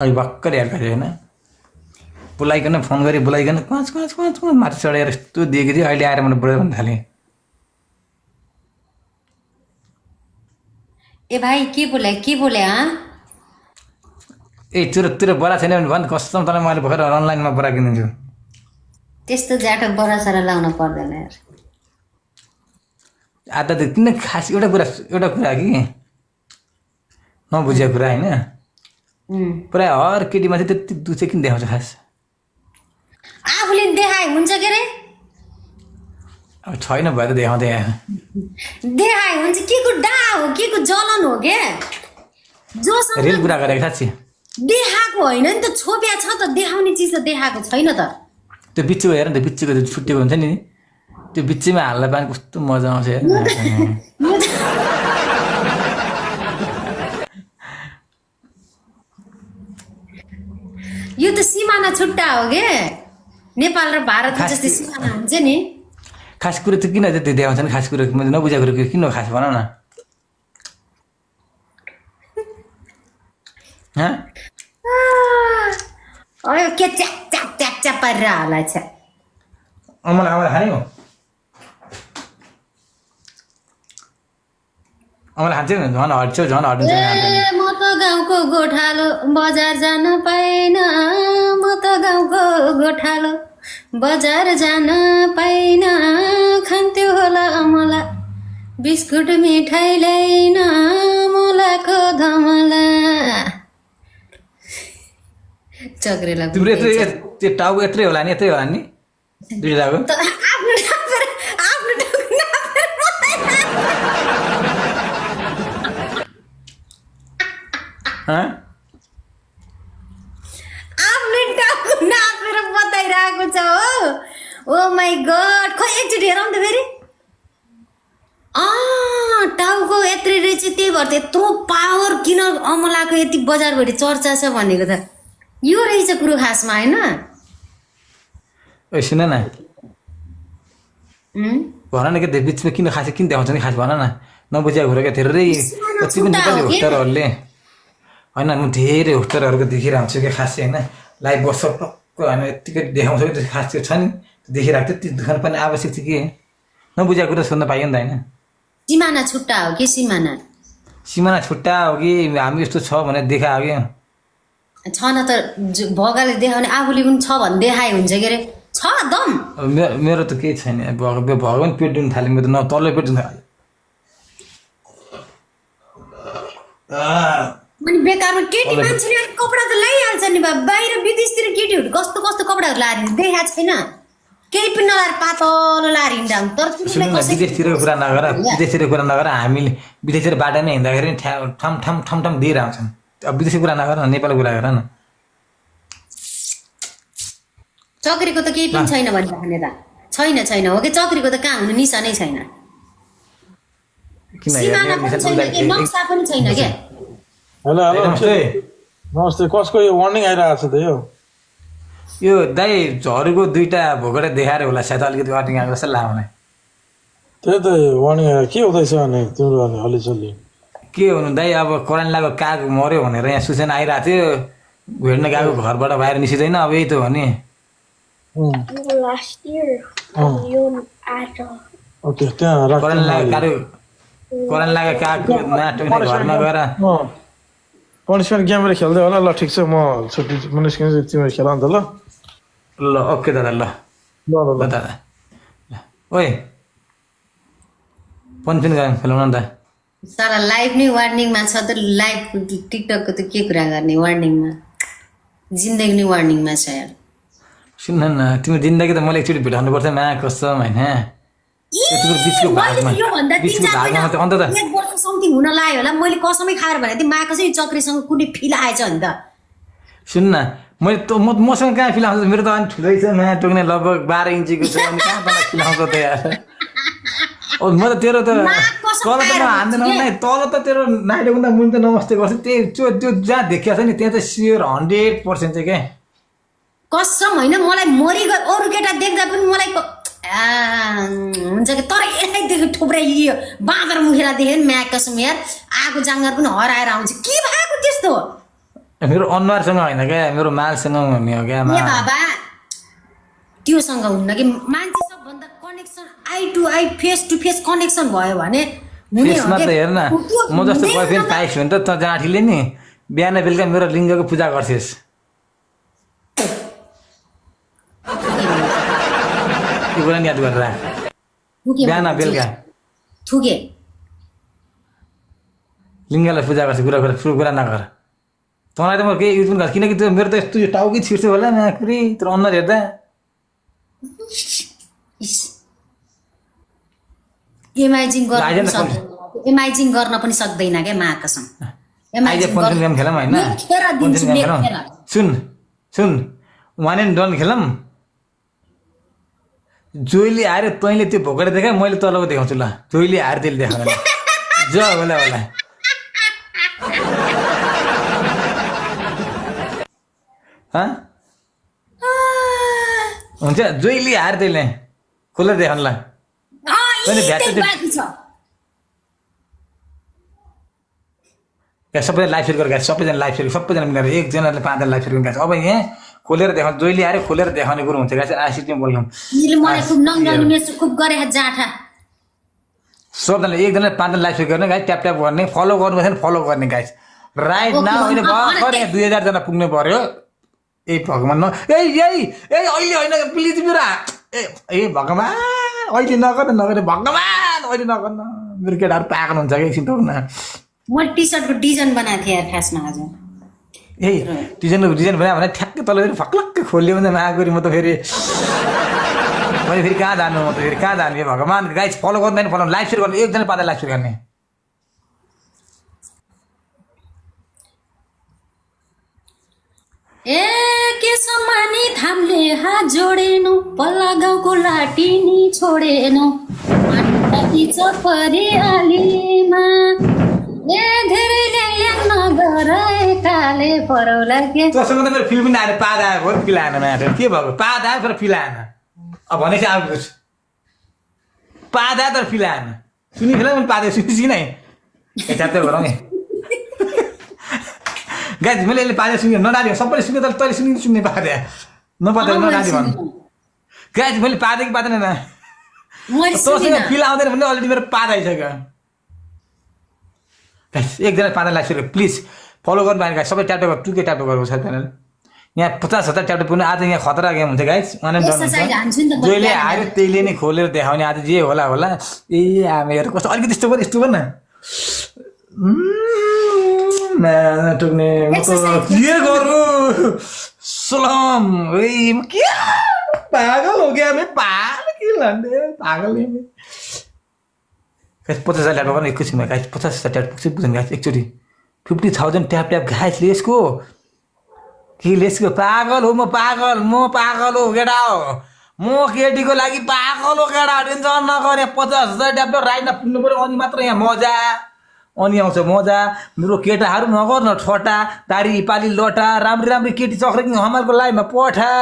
अहिले भर्खर हेरेको थियो होइन बोलाइकन फोन गरेँ बोलाइकन कच कच कच कच माथि चढेर यस्तो दिएको थियो अहिले आएर मलाई बोलाएर भन्न थालेँ ए भाई के बोले हाँ ए तेरो बरा छैन भने भन् कसम तँलाई मैले भर्खर अनलाइनमा बरा किनिदिन्छु त्यस्तो जाटो बरासरा लाउन पर्दैन यार आधा त किन खास एउटा कुरा कि नबुझेको कुरा होइन प्रायः हर केटीमा चाहिँ त्यति दुःख किन देखाउँछ खास आफूले देखाए हुन्छ के रे अब छैन भयो त देखाउँदै देखाए हुन्छ के को डा हो के को जलन हो के जोसँग रियल कुरा गरेको साँच्ची देखाएको होइन नि त छोप्या छ त देखाउने चिज त देखाएको छैन त त्यो बिच्चीको हेर न त्यो बिच्चीको त्यो छुट्टिएको हुन्छ नि त्यो बिच्चीमा हाल्दा पानी कस्तो मजा आउँछ हेर यो त सिमाना छुट्टा हो के नेपाल र भारत जस्तै सिमाना हुन्छ नि खास कुरो त किन त्यो देखाउँछ नि खास कुरो मैले नबुझेको कुरो किन हो खास भन न अयो के च्याप च्याप च्याप च्याप पारेर होला छ मलाई खाने हो मलाई खान्छ नि झन् हट्छ झन् हट्छ म त गाउँको गोठालो बजार जान पाइन म त गाउँको गोठालो बजार जान पाइन खान्थ्यो होला अमला बिस्कुट मिठाई ल्याइन मलाको धमला चक्रेला तिम्रो त्यो टाउको यत्रै होला नि दुईटाको आफ्नो आफ्नो टाउको नापेर बताइरहेको छ हो ओ माई गड खोइ एकचोटि हेरौँ त फेरि टाउको यत्रो रहेछ त्यही भएर यत्रो पावर किन अमलाको यति बजारभरि चर्चा छ भनेको त यो रहेछ कुरो खासमा होइन ए सुन न भन न के बिचमा किन खास किन देखाउँछ नि खास भन न नबुझेको कुरो क्या धेरै कति पनि नेपाली होस्टरहरूले होइन म धेरै होस्टरहरूको देखिरहेको छु क्या खासै होइन लाइभ बस्छ टक्क होइन यत्तिकै देखाउँछ कि खास त्यो छ नि देखिरहेको त्यो देखाउनु पर्ने आवश्यक चाहिँ के नबुझेको कुरा सोध्न पाइयो नि त होइन सिमाना छुट्टा हो कि सिमाना छुट्टा हो कि हामी यस्तो छ भनेर देखा हो कि छ न त भगाले देखाउने आफूले पनि छ भने देखाए हुन्छ के अरे छ दम मेरो त केही छैन भगवान् पेट दुख्नु थाल्यो मेरो त न तल्लो पेट दुख्नु थाल्यो अनि बेकारमा केटी मान्छेले कपडा त लगाइहाल्छ नि बाहिर विदेशतिर केटीहरू कस्तो कस्तो कपडाहरू लाएर देखाएको छैन केही पनि नलाएर पातलो लाएर हिँड्दा तर विदेशतिरको कुरा नगर हामीले विदेशतिर बाटो नै हिँड्दाखेरि ठम ठम ठम ठम दिएर आउँछन् अब विदेशी कुरा नगर न नेपालको कुरा गर न चक्रीको त केही पनि छैन भनिराख्ने त छैन हो कि चक्रीको त कहाँ हुनु निसा नै छैन सिमाना पनि छैन कि नक्सा पनि छैन क्या हेलो नमस्ते कसको यो वार्निङ आइरहेको छ त यो दाइ झरुको दुईटा भोगडा देखाएर होला सायद अलिकति वार्निङ आएको जस्तो लाग्यो मलाई त्यही त वार्निङ आएर के हुँदैछ भने तिम्रो भने हलिचल्ली के हुनु दाइ अब करेन्ट लागेको काग मऱ्यो भनेर यहाँ सूचना आइरहेको थियो भेट्न गएको घरबाट बाहिर निस्किँदैन अब यही त हो नि ओके त्यहाँ करेन्ट लागेको काग घरमा गएर पनिसमेन्ट गेमहरू खेल्दै होला ल ठिक छ म छुट्टी निस्किन्छु तिमीहरू खेल अन्त ल ल ओके दादा ल दादा ओए पनिसमेन्ट गएर खेलाउन नि त सारा लाइभ नै वार्निङमा छ त लाइभ टिकटकको त के कुरा गर्ने वार्निङमा जिन्दगी नै वार्निङमा छ यार सुन्न न तिम्रो जिन्दगी त मैले एकचोटि भेटाउनु पर्छ मा कसम होइन समथिङ हुन लाग्यो होला मैले कसमै खाएर भने माको चाहिँ चक्रीसँग कुनै फिल आएछ नि त सुन्न मैले त मसँग कहाँ फिल आउँछ मेरो त अनि ठुलै छ मा टोक्ने लगभग 12 इन्चीको छ अनि कहाँ तँलाई फिल आउँछ त यार म त तेरो त तल त हान्दैन नै तल त तेरो नाइटोभन्दा मुनि त नमस्ते गर्छ त्यो जहाँ देखिया छ नि त्यहाँ त स्योर 100% चाहिँ क्या कसम होइन मलाई मरि गयो अरू केटा देख्दा पनि मलाई हुन्छ कि तर यसलाई थुप्रै बाँदर मुखेला देखेँ म्याग कसम यार आगो जाँगर पनि हराएर आउँछ के भएको त्यस्तो मेरो अनुहारसँग होइन क्या मेरो मालसँग हुने हो क्या ए बाबा त्योसँग हुन्न कि मान्छे सबभन्दा connection eye to eye face to face connection भयो भने हुने हो फेसमा त के? हेर न म जस्तो बोयफ्रेन्ड पाइस् भने त जाँठीले नि बिहान बेलुका मेरो लिङ्गको पूजा गर्छेस् त्यो कुरा नि याद गरेर राख थुके बिहान बेलुका थुके लिङ्गलाई पूजा गर्छ कुरा नगर तँलाई त म केही युज पनि गर्छु किनकि त्यो मेरो त यस्तो टाउकै छिर्छ होला माकुरी तर अनुहार हेर्दा इमेजिन गर्न पनि सक्दैन क्या महाकसम आइज पञ्चन गेम खेलौँ होइन पञ्चन गेम खेलौँ सुन वान एन्ड डन खेलौँ जोइले आएर तैँले त्यो भोकटे देखा मैले तलको देखाउँछु ल जोइले आएर त्यसले देखाउँदैन ज होला होला हुन्छ जोइले आएर त्यसले खुल्ला देखाउनु ल सबैजना लाइभ सेयर गरेर सबैजना लाइभ सेयर सबैजना मिलेर एकजनाले 5 जना लाइभ सेयर गरेर अब यहाँ खोलेर देखाउनु जोइले आएर खोलेर देखाउने कुरो हुन्छ गाइस आशिष बोल्छौँ सबजनाले एकजनाले 5 जना लाइभ सेयर गर्ने गाइस ट्याप ट्याप गर्ने फलो गर्नु छैन फलो गर्ने गाइस राइट नाउ अहिले भर्खर 2000 जना पुग्नु पर्यो ए भगवान अहिले होइन प्लिज मेरो ए भगवान अहिले नगर भगवान अहिले नगर मेरो केटाहरू पागल हुन्छ कि एकछिन त म टी सर्टको डिजाइन बनाएको थिएँ यार खासमा आज ए डिजाइनको डिजाइन बनायो भने ठ्याक्कै तल फेरि फक्लक्कै खोल्यो भने मागुरी म त फेरि मैले फेरि कहाँ जानु म त फेरि कहाँ जानु भगवान गाइस फलो गर्दैन फलो लाइभ सेयर गर्ने एकजना 5 लाइभ सेयर गर्ने ए के समानी थाम्ले हात जोडेनु पल्ला गाउँको लाटिनी छोडेनु परिहालीमा ए धेरै ल्याङ नगर काले परौला के तसँग त मेरो फिल्म पनि आएर पाद आएको पिलाएन म्याटर के भएको पाद आयो तर पिलाएन अब भनेपछि आएको पाद आयो तर पिलाएन सुनि फेला मैले पाद सुनिस् कि नै च्याप्टर गरौँ नि गाइस मैले यसले पाद सुने नडाली सबैले सुने तर तैँले सुन्ने पाद नपाद नडाली भन्नु गाइस मैले पाद कि पादैन तँसँग फिल आउँदैन भने अलरेडी मेरो पाद आइसक्यो गाइस एकजना 5 लाइक सेयर प्लिज फलो गर्नु भएन गाइस सबै ट्याप ट्याप टुके ट्याप गरेको छ च्यानल यहाँ 50,000 ट्याप पुग्नु आज यहाँ खतरा गेम हुन्छ गाइस अनलाइन डन हुन्छ जहिले आयो त्यसले नै खोलेर देखाउने आज जे होला होला ए हामीहरु कस्तो अलिकति यस्तो गर्न टुक्ने म त के गर्नु सलाम ए म के पागल हो गया मैं पागल के लन्डे पागल है मैं गाइस 50,000 ट्याप गर्न एकैछिनमा गाइस 50,000 ट्याप पुग्छ बुझ्नु गाइस एकचोटी 50,000 ट्याप ट्याप गाइस लेसको के लेसको पागल हो म पागल हो केटा हो म केटीको लागि पागल हो केटा टेन्सन नगरे 50,000 ट्याप राइटमा पुग्नु पर्यो अनि मात्र यहाँ मजा अनि आउँछ मजा मेरो केटाहरू नगर न ठटा दारी पाली लटा राम्री राम्री केटी चक्रेकिङ हमारको लाइभमा पठा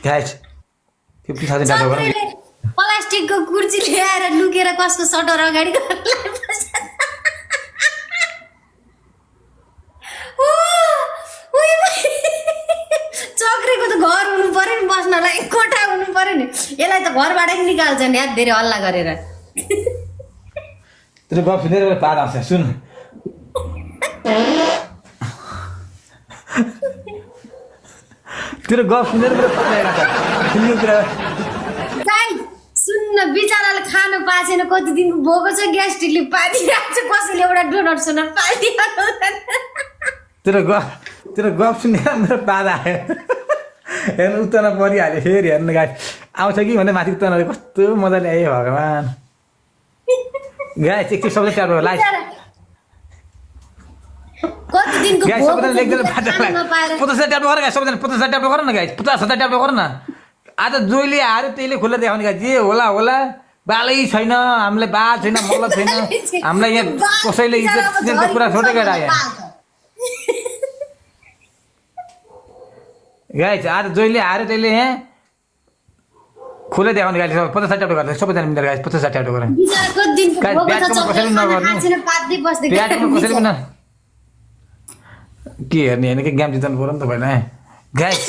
गाइस 50,000 ट्याप गर्न प्लास्टिकको कुर्सी ल्याएर लुकेर कसको सटर अगाडि चक्रेको त घर हुनु पर्यो नि बस्नलाई कोठा हुनु पर्यो नि यसलाई त घरबाट निकाल्छ नि याद धेरै हल्ला गरेर तेरो गफ सुनेर पार आउँछ सुन तेरो गफ सुनेर मेरो पार आइरहेको सुन्न बिचाराले खानु पाएन कति दिनको भोको छ ग्यास्ट्रिकले पादिरहेको छ कसैले एउटा डोनर सोनर पाइदिएको तेरो गफ सुनेर मेरो पाद आयो हेर्नु उत्तान परिहाल्यो फेरि हेर्नु गाइस आउँछ कि भने माथि उत्तान कस्तो मजाले आयो भगवान् गाइस एकचोटि सबैले ट्याप लाइक कति दिनको गाइस सबैले लेख्दै 50,000 ट्याप गर गाइस सबैले 50,000 ट्याप गर न गाइस 50,000 ट्याप गर न आज जोइले आएर त्यसले खुल्ला देखाउने गाइस जे होला होला बालै छैन हामीलाई बाल छैन मतलब छैन हामीलाई यहाँ कसैले इज्जतको कुरा छोडेर गएर आयो गाइस आज जोइले आएर त्यसले यहाँ खुलै देखाउने गाली 50-60 आउट गर्छ सबैजना मिलेर गाइस 50-60 आउट गरौँ बिचराको दिनको गाइस भोको छ, ब्याटमा कसैले चक्लेट खान नगर्नु खान्छेन, पातले बस्दै ब्याटमा कसैले पनि के हेर्ने होइन कि गेम जित्नु पर्यो नि त भएन गाइस